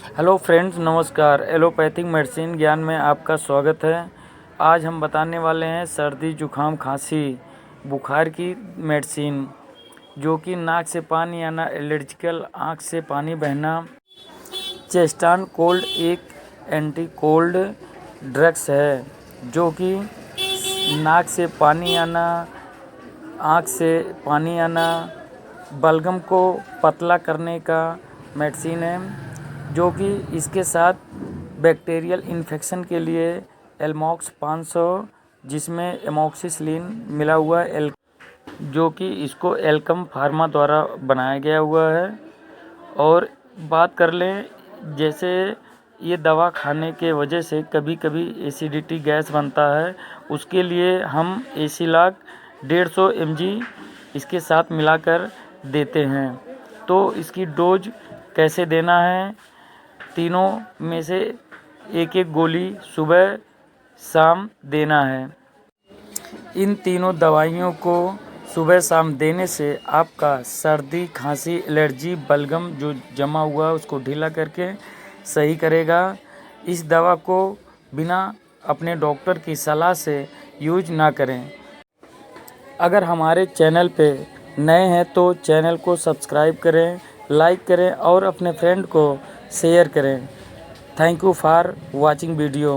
Hello friends, नमस्कार। Allopathic medicine ज्ञान में आपका स्वागत है। आज हम बताने वाले हैं सर्दी जुखाम खांसी बुखार की मेडिसिन, जो कि नाक से पानी आना, एलर्जिकल, आँख से पानी बहना। चेस्टान कोल्ड एक एंटी कोल्ड ड्रग्स है, जो कि नाक से पानी आना, आँख से पानी आना, बलगम को पतला करने का मेडिसिन है, जो कि इसके साथ बैक्टीरियल इन्फेक्शन के लिए एलमॉक्स 500, जिसमें एमॉक्सिसिलिन मिला हुआ है, जो कि इसको एल्कम फार्मा द्वारा बनाया गया हुआ है। और बात कर लें, जैसे ये दवा खाने के वजह से कभी कभी एसिडिटी गैस बनता है, उसके लिए हम एसिलॉक 150 mg इसके साथ मिलाकर देते हैं। तो इसकी डोज कैसे देना है, तीनों में से एक एक गोली सुबह शाम देना है। इन तीनों दवाइयों को सुबह शाम देने से आपका सर्दी खांसी एलर्जी बलगम जो जमा हुआ है उसको ढीला करके सही करेगा। इस दवा को बिना अपने डॉक्टर की सलाह से यूज ना करें। अगर हमारे चैनल पे नए हैं तो चैनल को सब्सक्राइब करें, लाइक करें और अपने फ्रेंड को शेयर करें। Thank you for watching video.